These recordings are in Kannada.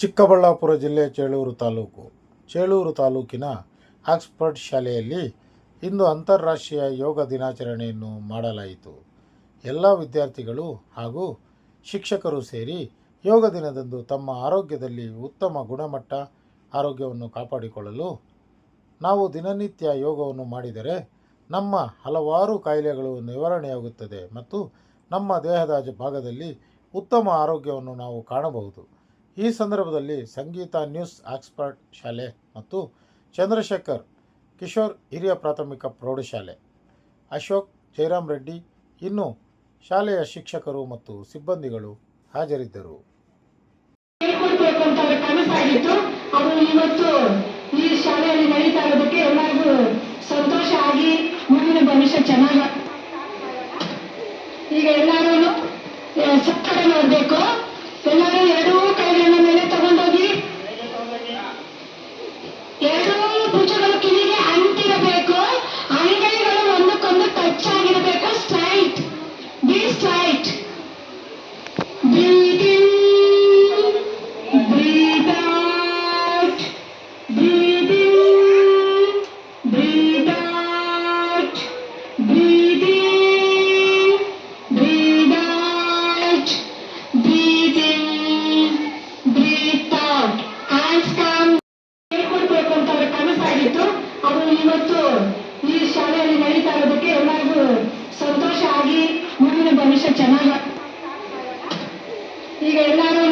ಚಿಕ್ಕಬಳ್ಳಾಪುರ ಜಿಲ್ಲೆ ಚೇಳೂರು ತಾಲೂಕಿನ ಆಕ್ಸ್ಫರ್ಡ್ ಶಾಲೆಯಲ್ಲಿ ಇಂದು ಅಂತಾರಾಷ್ಟ್ರೀಯ ಯೋಗ ದಿನಾಚರಣೆಯನ್ನು ಮಾಡಲಾಯಿತು. ಎಲ್ಲ ವಿದ್ಯಾರ್ಥಿಗಳು ಹಾಗೂ ಶಿಕ್ಷಕರು ಸೇರಿ ಯೋಗ ದಿನದಂದು ತಮ್ಮ ಆರೋಗ್ಯದಲ್ಲಿ ಉತ್ತಮ ಗುಣಮಟ್ಟ ಆರೋಗ್ಯವನ್ನು ಕಾಪಾಡಿಕೊಳ್ಳಲು ನಾವು ದಿನನಿತ್ಯ ಯೋಗವನ್ನು ಮಾಡಿದರೆ ನಮ್ಮ ಹಲವಾರು ಕಾಯಿಲೆಗಳು ನಿವಾರಣೆಯಾಗುತ್ತದೆ ಮತ್ತು ನಮ್ಮ ದೇಹದ ಭಾಗದಲ್ಲಿ ಉತ್ತಮ ಆರೋಗ್ಯವನ್ನು ನಾವು ಕಾಣಬಹುದು. ಈ ಸಂದರ್ಭದಲ್ಲಿ ಸಂಗೀತ ನ್ಯೂಸ್ ಆಕ್ಸ್ಫರ್ಡ್ ಶಾಲೆ ಮತ್ತು ಚಂದ್ರಶೇಖರ್ ಕಿಶೋರ್ ಹಿರಿಯ ಪ್ರಾಥಮಿಕ ಪ್ರೌಢಶಾಲೆ, ಅಶೋಕ್ ಜಯರಾಮ್ ರೆಡ್ಡಿ, ಇನ್ನು ಶಾಲೆಯ ಶಿಕ್ಷಕರು ಮತ್ತು ಸಿಬ್ಬಂದಿಗಳು ಹಾಜರಿದ್ದರು. ಅದು ಇವತ್ತು ಈ ಶಾಲೆಯಲ್ಲಿ ನಡೀತಾ ಇರೋದಕ್ಕೆ ಎಲ್ಲರಿಗೂ ಸಂತೋಷ ಆಗಿ ಮುಂದಿನ ಭವಿಷ್ಯ ಚೆನ್ನಾಗಿ ಈಗ ಎಲ್ಲರೂ ಸಕ್ಕರೆ ನೋಡ್ಬೇಕು. ಎಲ್ಲರೂ ಎರಡೂ ಕೈಗಳ ಮೇಲೆ ತಗೊಂಡೋಗಿ ಎರಡೂ ಭುಜಗಳು ಕಿವಿಗೆ ಅಂಟಿರಬೇಕು. ಅಂಗೈಗಳು ಒಂದಕ್ಕೊಂದು ಟಚ್ ಆಗಿರಬೇಕು. Straight, be straight. Breathe in, breathe out, breathe in, breathe out, breathe in, breathe out, breathe in, breathe out. Hands come. ಹೇಳ್ಕೊಡ್ಬೇಕು ಅಂತ ಅವ್ರ ಕನಸಾಗಿತ್ತು. ಅದು ಇವತ್ತು ಈ ಶಾಲೆಯಲ್ಲಿ ನಡೀತಾ ಇರೋದಕ್ಕೆ ಎಲ್ಲರಿಗೂ ಸಂತೋಷ ಆಗಿ ಮುಂದಿನ ಭವಿಷ್ಯ ಚೆನ್ನಾಗಿ ಈಗ ಎಲ್ಲರೂ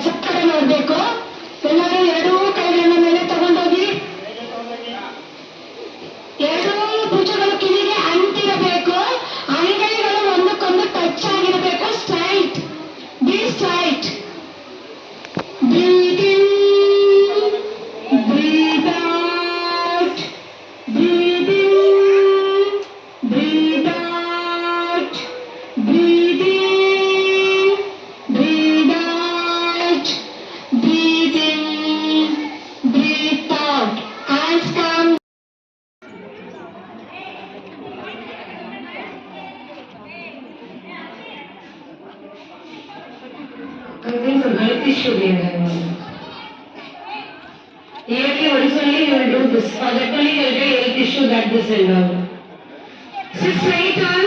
ಸಕ್ಕರೆ ನೋಡ್ಬೇಕು. ಎಲ್ಲರೂ ಎರಡೂ ಕೈಗಳ ಮೇಲೆ ತಗೊಂಡೋಗಿ ಎರಡೂ ಭುಜಗಳು ಕಿವಿಗೆ ಅಂಟಿರಬೇಕು. ಅಂಗೈಗಳು ಒಂದಕ್ಕೊಂದು ಟಚ್ ಆಗಿರಬೇಕು. Straight, be straight. Breathe in, breathe out, breathe in, breathe out, breathe in, breathe out, breathe in, breathe out. Hands come. There's a health issue there. Yearly once only you will do this. For that only you will get health issue that this and all. Sit straight on.